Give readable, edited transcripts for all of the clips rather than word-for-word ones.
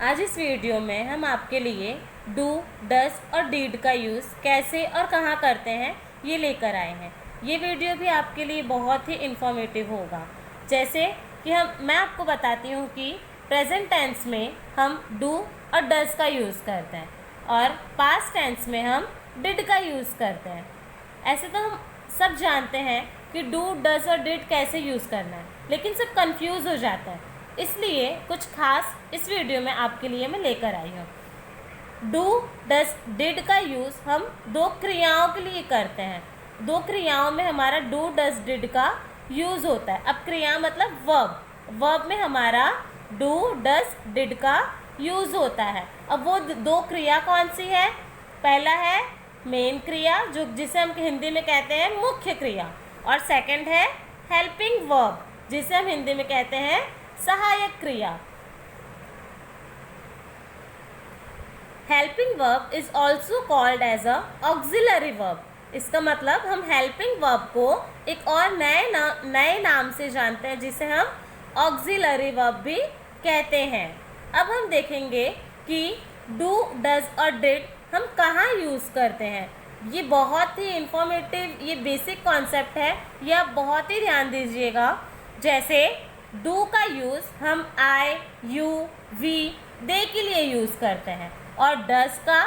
आज इस वीडियो में हम आपके लिए डू, डज और डीड का यूज़ कैसे और कहाँ करते हैं ये लेकर आए हैं। ये वीडियो भी आपके लिए बहुत ही इन्फॉर्मेटिव होगा। जैसे कि मैं आपको बताती हूँ कि प्रेजेंट टेंस में हम डू और डज का यूज़ करते हैं और पास्ट टेंस में हम डिड का यूज़ करते हैं। ऐसे तो हम सब जानते हैं कि डू, डज और डिड कैसे यूज़ करना है, लेकिन सब कंफ्यूज हो जाता है। इसलिए कुछ खास इस वीडियो में आपके लिए मैं लेकर आई हूँ। डू, डज, डिड का यूज़ हम दो क्रियाओं के लिए करते हैं। दो क्रियाओं में हमारा डू, डज, डिड का यूज़ होता है। अब क्रिया मतलब वर्ब, वर्ब में हमारा डू, डज, डिड का यूज़ होता है। अब वो दो क्रिया कौन सी है? पहला है मेन क्रिया, जो जिसे हम हिंदी में कहते हैं मुख्य क्रिया, और सेकंड है हेल्पिंग वर्ब, जिसे हम हिंदी में कहते हैं सहायक क्रिया। Helping verb is also called as a auxiliary verb. इसका मतलब हम हेल्पिंग वर्ब को एक और नए नाम से जानते हैं, जिसे हम ऑक्सिलरी वर्ब भी कहते हैं। अब हम देखेंगे कि डू, डज और डिड हम कहाँ यूज़ करते हैं। ये बहुत ही इंफॉर्मेटिव, ये बेसिक कॉन्सेप्ट है, ये आप बहुत ही ध्यान दीजिएगा। जैसे डू का यूज़ हम आई, यू, वी, दे के लिए यूज़ करते हैं, और डज का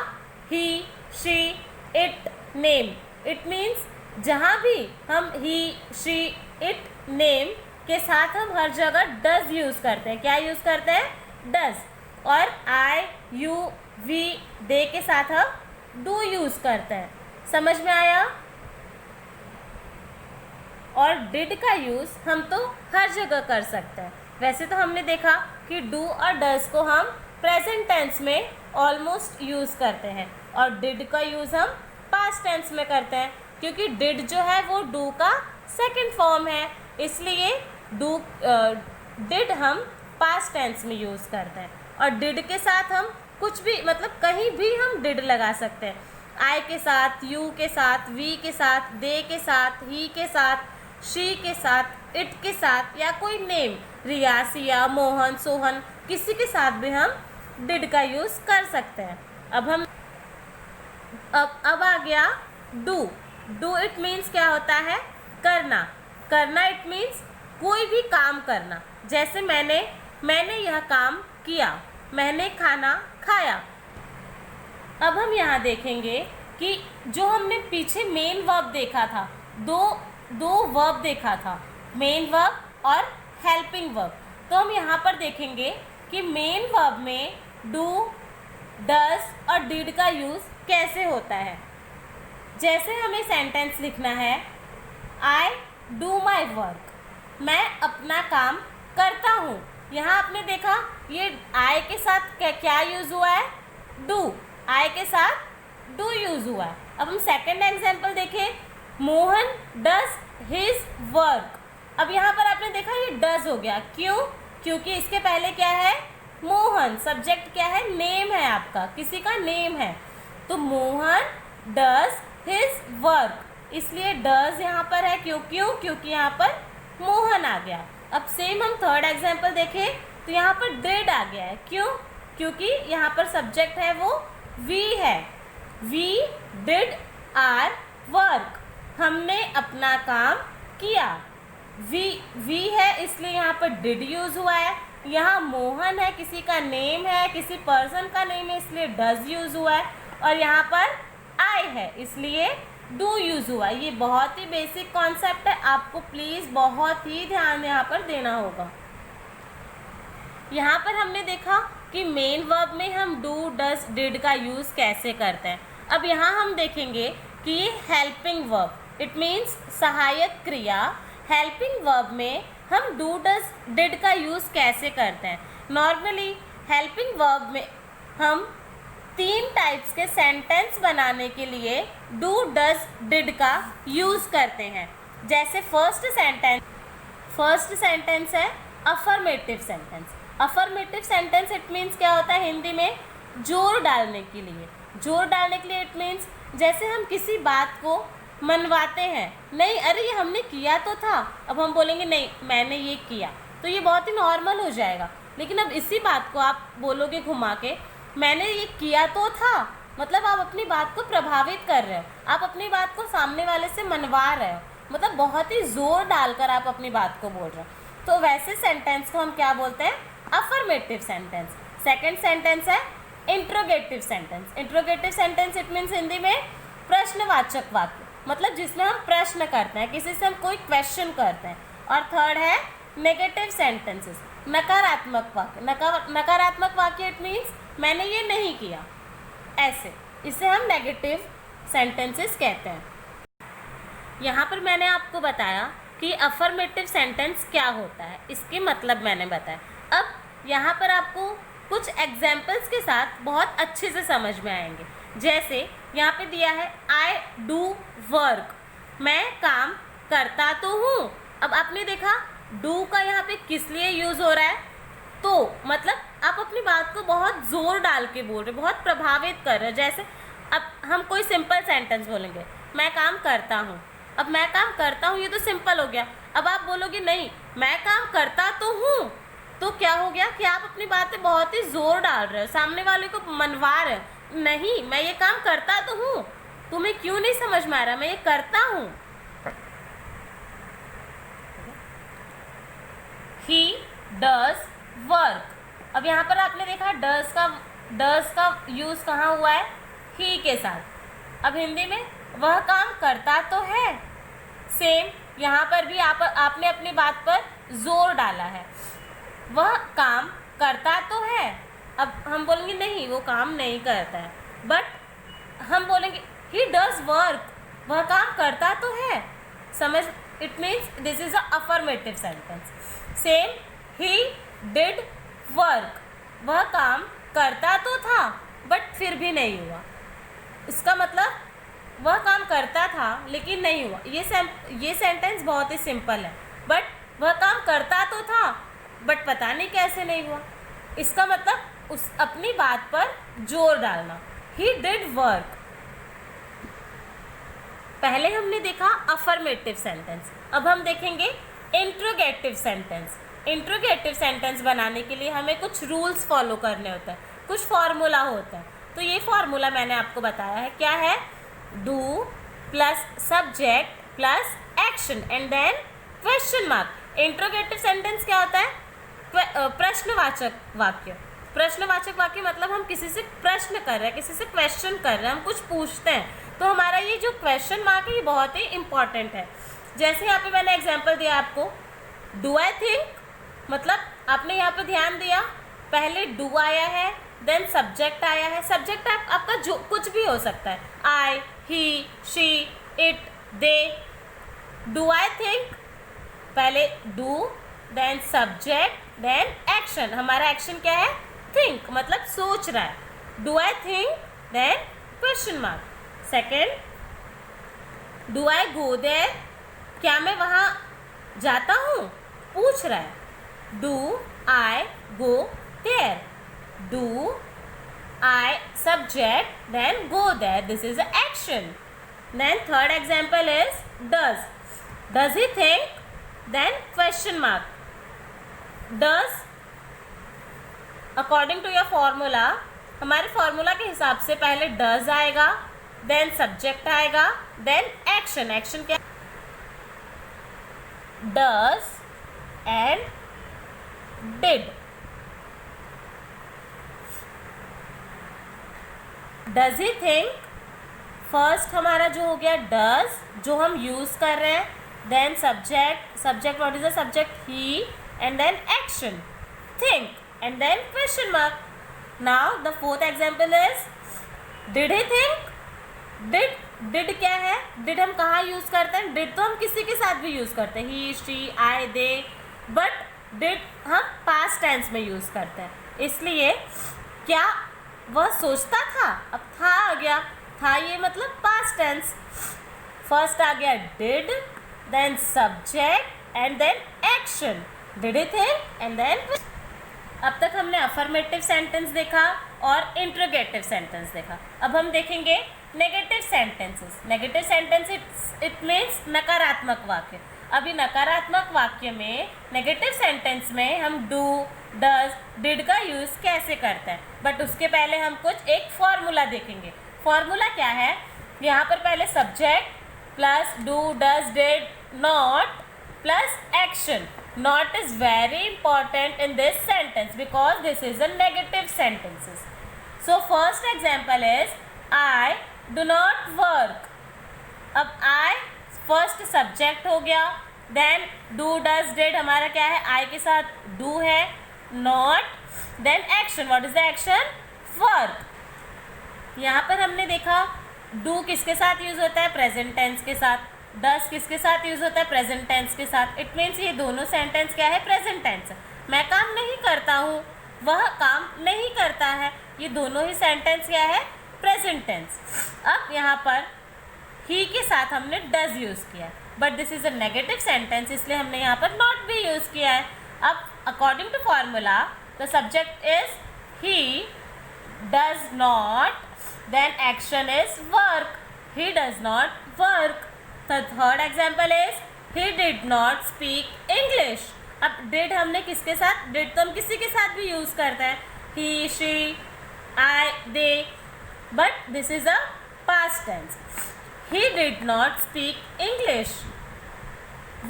he, she, it, name. It means जहाँ भी हम ही, शी, इट, नेम के साथ हम हर जगह डज यूज़ करते हैं। क्या यूज़ करते हैं? डज। और आई, यू, वी, दे के साथ हम डू यूज़ करते हैं। समझ में आया? और डिड का यूज़ हम तो हर जगह कर सकते हैं। वैसे तो हमने देखा कि डू और डज को हम प्रेजेंट टेंस में ऑलमोस्ट यूज़ करते हैं, और डिड का यूज़ हम पास्ट टेंस में करते हैं, क्योंकि डिड जो है वो डू का सेकंड फॉर्म है। इसलिए डिड हम पास्ट टेंस में यूज़ करते हैं, और डिड के साथ हम कुछ भी, मतलब कहीं भी हम डिड लगा सकते हैं। आई के साथ, यू के साथ, वी के साथ, दे के साथ, ही के साथ, शी के साथ, इट के साथ, या कोई नेम, रिया, सिया, मोहन, सोहन, किसी के साथ भी हम डिड का यूज़ कर सकते हैं। अब आ गया डू। डू इट मीन्स क्या होता है? करना। करना इट मीन्स कोई भी काम करना। जैसे मैंने यह काम किया, मैंने खाना खाया। अब हम यहाँ देखेंगे कि जो हमने पीछे मेन वर्ब देखा था, दो वर्ब देखा था, मेन वर्ब और हेल्पिंग वर्ब। तो हम यहाँ पर देखेंगे कि मेन वर्ब में डू, डज और डिड का यूज़ कैसे होता है। जैसे हमें सेंटेंस लिखना है, आई डू माई वर्क, मैं अपना काम करता हूँ। यहाँ आपने देखा ये आई के साथ क्या यूज़ हुआ है? डू। आई के साथ डू यूज़ हुआ है। अब हम सेकेंड एग्जाम्पल देखें, मोहन डज हिज वर्क। अब यहाँ पर आपने देखा ये डज हो गया। क्यों? क्योंकि इसके पहले क्या है? मोहन। सब्जेक्ट क्या है? नेम है आपका, किसी का नेम है। तो मोहन डज हिज वर्क, इसलिए डज यहाँ पर है। क्योंकि यहाँ पर मोहन आ गया। अब सेम हम थर्ड एग्जाम्पल देखें तो यहाँ पर डिड आ गया है। क्यों? क्योंकि यहाँ पर सब्जेक्ट है वो वी है। वी डिड आर वर्क, हमने अपना काम किया। वी है, इसलिए यहाँ पर डिड यूज़ हुआ है। यहाँ मोहन है, किसी का नेम है, किसी पर्सन का नेम है, इसलिए डज यूज़ हुआ है। और यहाँ पर आई है, इसलिए डू यूज़ हुआ। ये बहुत ही बेसिक कॉन्सेप्ट है, आपको प्लीज़ बहुत ही ध्यान यहाँ पर देना होगा। यहाँ पर हमने देखा कि मेन वर्ब में हम डू, डज, डिड का यूज़ कैसे करते हैं। अब यहाँ हम देखेंगे कि ये हेल्पिंग वर्ब, इट मीन्स सहायक क्रिया। हेल्पिंग वर्ब में हम डू, डज, डिड का यूज़ कैसे करते हैं। नॉर्मली हेल्पिंग वर्ब में हम 3 टाइप्स के सेंटेंस बनाने के लिए डू, डज, डिड का यूज़ करते हैं। जैसे फर्स्ट सेंटेंस है affirmative sentence. Affirmative sentence it means क्या होता है हिंदी में? जोर डालने के लिए। जोर डालने के लिए इट मीन्स जैसे हम किसी बात को मनवाते हैं, नहीं अरे ये हमने किया तो था, अब हम बोलेंगे नहीं मैंने ये किया, तो ये बहुत ही नॉर्मल हो जाएगा। लेकिन अब इसी बात को आप बोलोगे घुमा के, मैंने ये किया तो था, मतलब आप अपनी बात को प्रभावित कर रहे हो, आप अपनी बात को सामने वाले से मनवा रहे हो, मतलब बहुत ही जोर डालकर आप अपनी बात को बोल रहे हो। तो वैसे सेंटेंस को हम क्या बोलते हैं? Affirmative sentence. सेकंड सेंटेंस है interrogative sentence. Interrogative sentence it means Hindi में प्रश्नवाचक वाक्य, मतलब जिसमें हम प्रश्न करते हैं, किसी से हम कोई क्वेश्चन करते हैं। और थर्ड है नेगेटिव सेंटेंसेस, नकारात्मक वाक्य। नकारात्मक वाक्य इट मीन्स मैंने ये नहीं किया, ऐसे, इसे हम नेगेटिव सेंटेंसेस कहते हैं। यहाँ पर मैंने आपको बताया कि अफर्मेटिव सेंटेंस क्या होता है, इसके मतलब मैंने बताया। अब यहाँ पर आपको कुछ एग्जाम्पल्स के साथ बहुत अच्छे से समझ में आएंगे। जैसे यहाँ पे दिया है आई डू वर्क, मैं काम करता तो हूँ। अब आपने देखा डू का यहाँ पे किस लिए यूज़ हो रहा है? तो मतलब आप अपनी बात को बहुत ज़ोर डाल के बोल रहे हो, बहुत प्रभावित कर रहे हो। जैसे अब हम कोई सिंपल सेंटेंस बोलेंगे, मैं काम करता हूँ। अब मैं काम करता हूँ ये तो सिंपल हो गया। अब आप बोलोगे नहीं मैं काम करता तो हूँ, तो क्या हो गया कि आप अपनी बातें बहुत ही ज़ोर डाल रहे हो, सामने वाले को मनवा रहे हो। नहीं, मैं ये काम करता तो हूँ, तुम्हें क्यों नहीं समझ में आ रहा, मैं ये करता हूँ। He does work। अब यहाँ पर आपने देखा डज का यूज़ कहाँ हुआ है? ही के साथ। अब हिंदी में वह काम करता तो है। सेम यहाँ पर भी आपने अपनी बात पर जोर डाला है, वह काम करता तो है। अब हम बोलेंगे नहीं वो काम नहीं करता है, बट हम बोलेंगे ही डज वर्क, वह काम करता तो है। समझ? It means this is a affirmative sentence. Same he did work, वह काम करता तो था बट फिर भी नहीं हुआ। इसका मतलब वह काम करता था लेकिन नहीं हुआ। ये सेंटेंस बहुत ही सिंपल है, बट वह काम करता तो था बट पता नहीं कैसे नहीं हुआ। इसका मतलब उस अपनी बात पर जोर डालना। He did work. पहले हमने देखा अफर्मेटिव सेंटेंस, अब हम देखेंगे इंट्रोगेटिव सेंटेंस। इंट्रोगेटिव सेंटेंस बनाने के लिए हमें कुछ रूल्स फॉलो करने होते हैं, कुछ फॉर्मूला होता है। तो ये फॉर्मूला मैंने आपको बताया है। क्या है? Do plus subject plus action and then question mark. Interrogative sentence क्या होता है? प्रश्नवाचक वाक्य। प्रश्नवाचक वाक्य मतलब हम किसी से प्रश्न कर रहे हैं, किसी से क्वेश्चन कर रहे हैं, हम कुछ पूछते हैं, तो हमारा ये जो क्वेश्चन मार्क है ये बहुत ही इंपॉर्टेंट है। जैसे यहाँ पे मैंने एग्जांपल दिया आपको, डू आई थिंक, मतलब आपने यहाँ पे ध्यान दिया, पहले डू आया है, देन सब्जेक्ट आया है। सब्जेक्ट आपका जो कुछ भी हो सकता है, I, he, she, it, they. Do I think, पहले do, then subject, then action. हमारा एक्शन क्या है? थिंक, मतलब सोच रहा है। Do I think, then question mark. Second, do I go there, क्या मैं वहाँ जाता हूँ? पूछ रहा है। Do I go there, do I subject then go there, this is a action. Then third example is does he think, then question mark. Does according to your formula, हमारे formula के हिसाब से पहले डज आएगा, then subject आएगा, then action. Action क्या? Does and did. Does he think, first हमारा जो हो गया डज, जो हम यूज कर रहे हैं, then subject what is the subject? He, and then action, think, and then question mark. Now the fourth example is did he think? did क्या है? did हम कहाँ यूज करते हैं? did तो हम किसी के साथ भी यूज करते हैं, he, she, I, they, but did हम past tense में यूज करते हैं। इसलिए क्या वह सोचता था? अब था आ गया, था ये मतलब past tense। फर्स्ट आ गया did, then subject, and then action। Did he think? And then अब तक हमने अफर्मेटिव सेंटेंस देखा और इंट्रोगेटिव सेंटेंस देखा। अब हम देखेंगे negative sentences. Negative sentence it means नकारात्मक वाक्य। अभी नकारात्मक वाक्य में, नेगेटिव सेंटेंस में हम डू, डज, डिड का यूज़ कैसे करते हैं, बट उसके पहले हम कुछ एक फॉर्मूला देखेंगे। फॉर्मूला क्या है, यहाँ पर पहले subject plus do, does, did, not plus action. Not is very important in this sentence because this is a negative sentences. So first example is I do not work. अब I first subject हो गया, then do, does, did हमारा क्या है, I के साथ do है, not, then action. What is the action? Work. यहाँ पर हमने देखा do किसके साथ यूज होता है, प्रेजेंट टेंस के साथ. डस किसके साथ यूज होता है, प्रेजेंट टेंस के साथ. इट मीन्स ये दोनों सेंटेंस क्या है, प्रेजेंट टेंस. मैं काम नहीं करता हूँ, वह काम नहीं करता है, ये दोनों ही सेंटेंस क्या है, प्रेजेंट टेंस. अब यहाँ पर ही के साथ हमने डज यूज़ किया है, but this is a negative sentence, इसलिए हमने यहाँ पर नॉट भी यूज़ किया है. अब according to formula the subject is he does not, then action is work. He does not work. The third example is he did not speak English. अब did हमने किसके साथ, did तो हम किसी के साथ भी यूज़ करते हैं, he, she, I, they, but this is a past tense. He did not speak English.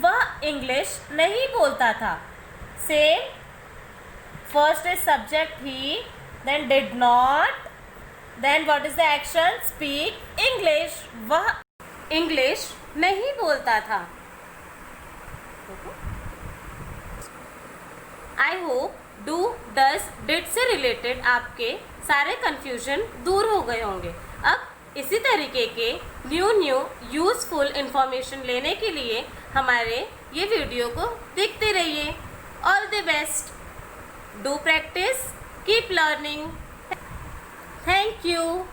वह इंग्लिश नहीं बोलता था. Same, first is subject he, then did not, then what is the action, speak English. वह English नहीं बोलता था. I hope do, does, did से related आपके सारे कन्फ्यूजन दूर हो गए होंगे. अब इसी तरीके के न्यू यूज़फुल इंफॉर्मेशन लेने के लिए हमारे ये वीडियो को देखते रहिए. All the best. Do practice, keep learning. Thank you.